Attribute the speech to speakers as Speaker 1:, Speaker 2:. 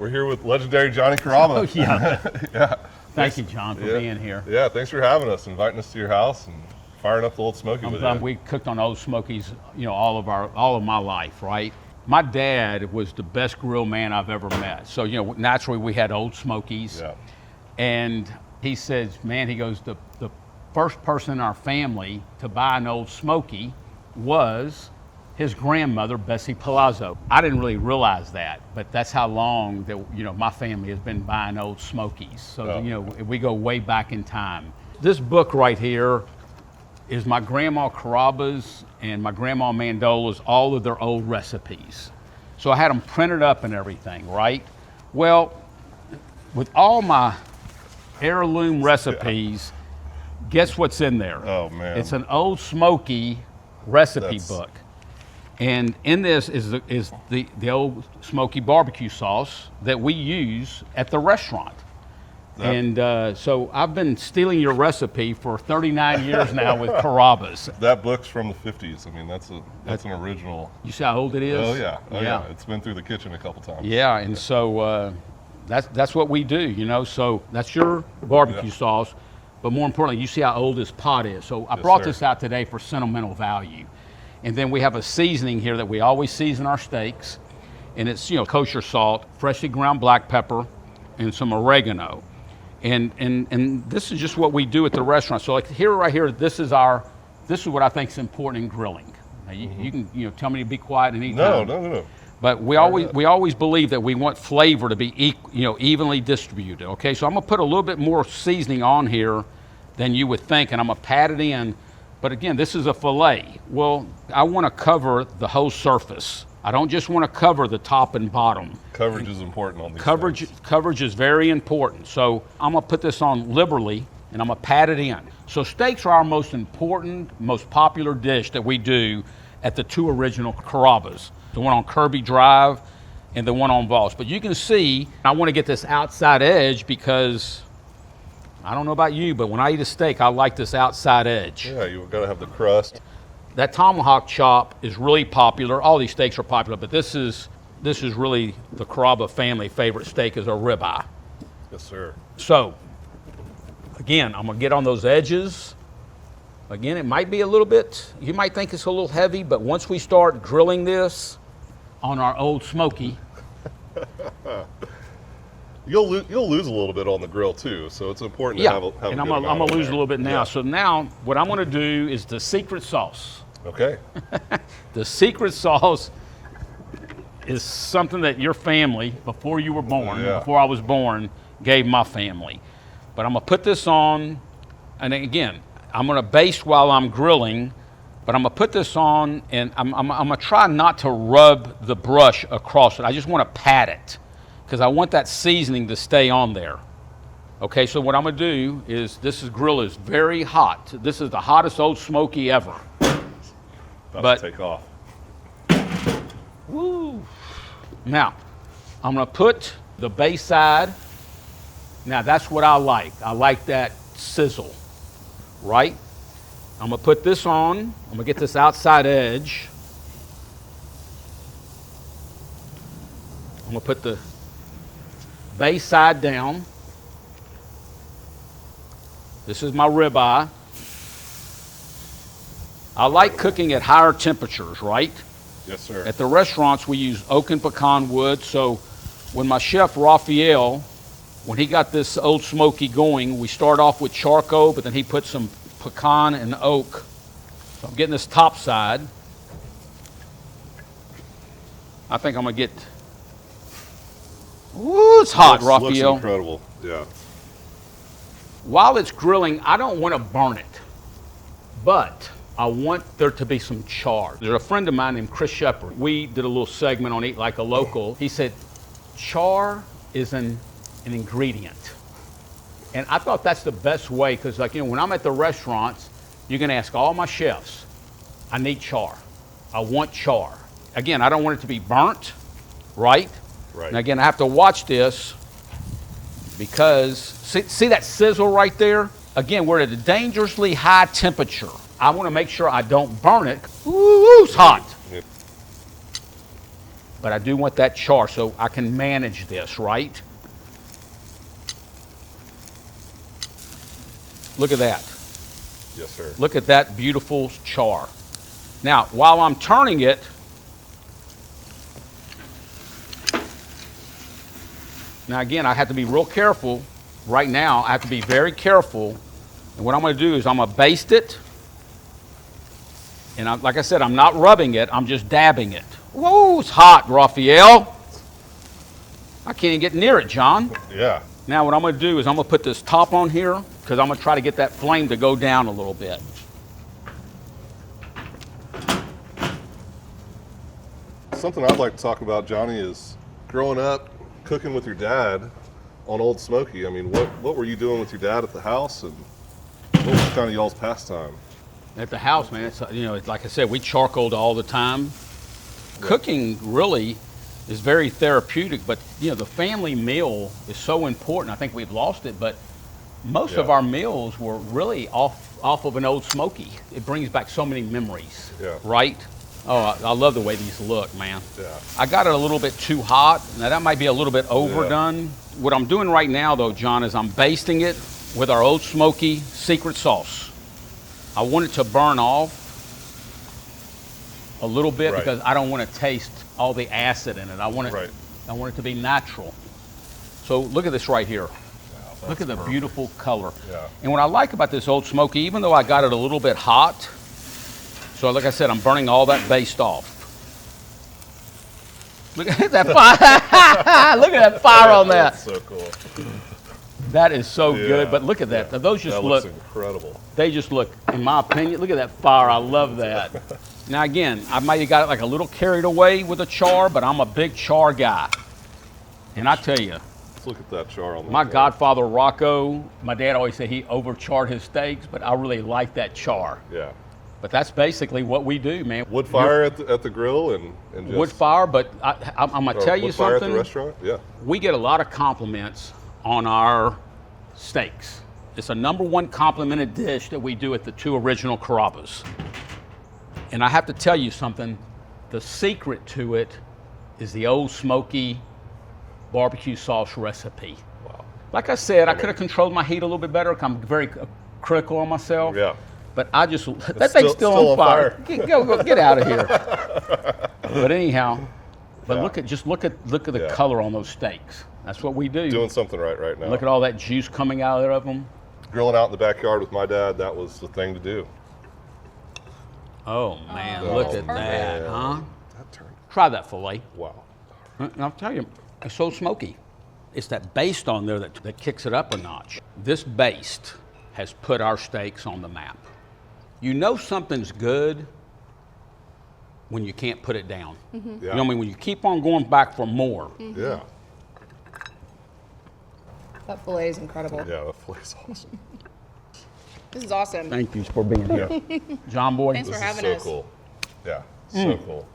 Speaker 1: We're here with legendary Johnny Carrabba.
Speaker 2: Oh, yeah.
Speaker 1: Yeah.
Speaker 2: Thank you, John, for being here.
Speaker 1: Yeah, thanks for having us, inviting us to your house and firing up the Old Smokey with you.
Speaker 2: We cooked on Old Smokies, all of my life, right? My dad was the best grill man I've ever met. So, naturally we had Old Smokies.
Speaker 1: Yeah.
Speaker 2: And he says, man, he goes, the first person in our family to buy an Old Smoky was his grandmother, Bessie Palazzo. I didn't really realize that, but that's how long that, my family has been buying Old Smokies. So, we go way back in time. This book right here is my grandma Carrabba's and my grandma Mandola's, all of their old recipes. So I had them printed up and everything, right? Well, with all my heirloom recipes, guess what's in there?
Speaker 1: Oh, man.
Speaker 2: It's an Old Smoky recipe book. And in this is the Old Smokey BBQ sauce that we use at the restaurant. So I've been stealing your recipe for 39 years now with Carrabba's.
Speaker 1: That book's from the 50s. I mean, that's an original.
Speaker 2: You see how old it is?
Speaker 1: Oh, yeah. Yeah. It's been through the kitchen a couple times.
Speaker 2: Yeah, and so that's what we do, So that's your barbecue sauce. But more importantly, you see how old this pot is. So I brought this out today for sentimental value. And then we have a seasoning here that we always season our steaks. And it's, kosher salt, freshly ground black pepper, and some oregano. And this is just what we do at the restaurant. So like right here, this is what I think is important in grilling. Now you can, tell me to be quiet anytime.
Speaker 1: No.
Speaker 2: But we always believe that we want flavor to be evenly distributed. Okay, so I'm gonna put a little bit more seasoning on here than you would think, and I'm gonna pat it in. But again, this is a fillet. Well, I want to cover the whole surface. I don't just want to cover the top and bottom.
Speaker 1: Coverage is important on these things.
Speaker 2: Coverage is very important. So I'm gonna put this on liberally, and I'm gonna pat it in. So steaks are our most important, most popular dish that we do at the two original Carrabbas. The one on Kirby Drive and the one on Voss. But you can see, I want to get this outside edge because, I don't know about you, but when I eat a steak, I like this outside edge.
Speaker 1: Yeah, you've got to have the crust.
Speaker 2: That tomahawk chop is really popular. All these steaks are popular, but this is really the Carrabba family favorite steak is a ribeye.
Speaker 1: Yes, sir.
Speaker 2: So, again, I'm going to get on those edges. Again, it might be a little bit, you might think it's a little heavy, but once we start grilling this on our Old Smoky,
Speaker 1: You'll lose a little bit on the grill too, so it's important to have
Speaker 2: and I'm gonna lose a little bit now.
Speaker 1: Yeah.
Speaker 2: So now what I'm gonna do is the secret sauce.
Speaker 1: Okay.
Speaker 2: The secret sauce is something that your family, before you were born, before I was born, gave my family. But I'm gonna put this on, and again, I'm gonna baste while I'm grilling, but I'm gonna put this on, and I'm gonna try not to rub the brush across it. I just wanna pat it, because I want that seasoning to stay on there. Okay, so what I'm gonna do is, grill is very hot. This is the hottest Old Smoky ever.
Speaker 1: About to take off.
Speaker 2: Woo. Now, I'm gonna put the base side. Now that's what I like. I like that sizzle, right? I'm gonna put this on. I'm gonna get this outside edge. I'm gonna put the base side down. This is my ribeye. I like cooking at higher temperatures, right?
Speaker 1: Yes, sir.
Speaker 2: At the restaurants, we use oak and pecan wood. So when my chef, Raphael, when he got this Old Smoky going, we start off with charcoal, but then he put some pecan and oak. So I'm getting this top side. I think I'm gonna get, ooh, it's hot, Raphael.
Speaker 1: Looks incredible, yeah.
Speaker 2: While it's grilling, I don't want to burn it, but I want there to be some char. There's a friend of mine named Chris Shepard. We did a little segment on Eat Like a Local. He said, char is an ingredient. And I thought that's the best way, because when I'm at the restaurants, you can ask all my chefs, I need char. I want char. Again, I don't want it to be burnt, right?
Speaker 1: Right.
Speaker 2: And again, I have to watch this because, see that sizzle right there? Again, we're at a dangerously high temperature. I want to make sure I don't burn it. Ooh, it's hot.
Speaker 1: Yep.
Speaker 2: but I do want that char so I can manage this, right? Look at that.
Speaker 1: Yes, sir.
Speaker 2: Look at that beautiful char. Now, while I'm turning it, now again, I have to be real careful. Right now, I have to be very careful. And what I'm going to do is I'm going to baste it. And like I said, I'm not rubbing it, I'm just dabbing it. Whoa, it's hot, Raphael. I can't even get near it, John.
Speaker 1: Yeah.
Speaker 2: Now what I'm going to do is I'm going to put this top on here because I'm going to try to get that flame to go down a little bit.
Speaker 1: Something I'd like to talk about, Johnny, is growing up, cooking with your dad on Old Smokey. I mean, what were you doing with your dad at the house, and what was kind of y'all's pastime?
Speaker 2: At the house, man, it's, you know, it's, like I said, we charcoaled all the time. Yeah. Cooking really is very therapeutic, but you know, the family meal is so important. I think we've lost it, but most of our meals were really off of an Old Smokey. It brings back so many memories, right? Oh, I love the way these look, man.
Speaker 1: Yeah.
Speaker 2: I got it a little bit too hot. Now that might be a little bit overdone. What I'm doing right now though, John, is I'm basting it with our Old Smokey secret sauce. I want it to burn off a little bit because I don't want to taste all the acid in it. I want it, I want it to be natural. So look at this right here. Wow, look at the beautiful color. Yeah. And what I like about this Old Smokey, even though I got it a little bit hot, so like I said, I'm burning all that baste off. Look at that fire. Look at that fire on that.
Speaker 1: That's so cool.
Speaker 2: That is so good, but look at that. Those just look
Speaker 1: incredible.
Speaker 2: They just look, in my opinion, look at that fire. I love that. Now again, I might have got it like a little carried away with the char, but I'm a big char guy. And I tell you,
Speaker 1: let's look at that char on
Speaker 2: my godfather Rocco, my dad always said he overcharred his steaks, but I really like that char.
Speaker 1: Yeah.
Speaker 2: But that's basically what we do, man.
Speaker 1: Wood fire at the grill and just
Speaker 2: wood fire, but I'm going to tell you
Speaker 1: wood fire
Speaker 2: something.
Speaker 1: At the restaurant? Yeah.
Speaker 2: We get a lot of compliments on our steaks. It's a #1 complimented dish that we do at the 2 original Carrabbas. And I have to tell you something, the secret to it is the Old Smokey BBQ Sauce recipe. Wow. Like I said, I could have controlled my heat a little bit better. I'm very critical on myself.
Speaker 1: Yeah.
Speaker 2: But I just, that thing's still on fire. Get out of here. But anyhow, look at the color on those steaks. That's what we do.
Speaker 1: Doing something right now.
Speaker 2: Look at all that juice coming out of them.
Speaker 1: Grilling out in the backyard with my dad, that was the thing to do.
Speaker 2: Oh man, look at that, huh?
Speaker 1: That turned.
Speaker 2: Try that filet.
Speaker 1: Wow.
Speaker 2: I'll tell you, it's so smoky. It's that baste on there that kicks it up a notch. This baste has put our steaks on the map. You know something's good when you can't put it down. Mm-hmm. Yeah. You know what I mean? When you keep on going back for more.
Speaker 1: Mm-hmm. Yeah.
Speaker 3: That filet is incredible.
Speaker 1: Yeah, that filet is awesome.
Speaker 3: This is awesome.
Speaker 2: Thank you for being here. John Boy.
Speaker 3: Thanks for having us.
Speaker 1: This is so cool. Yeah, so cool.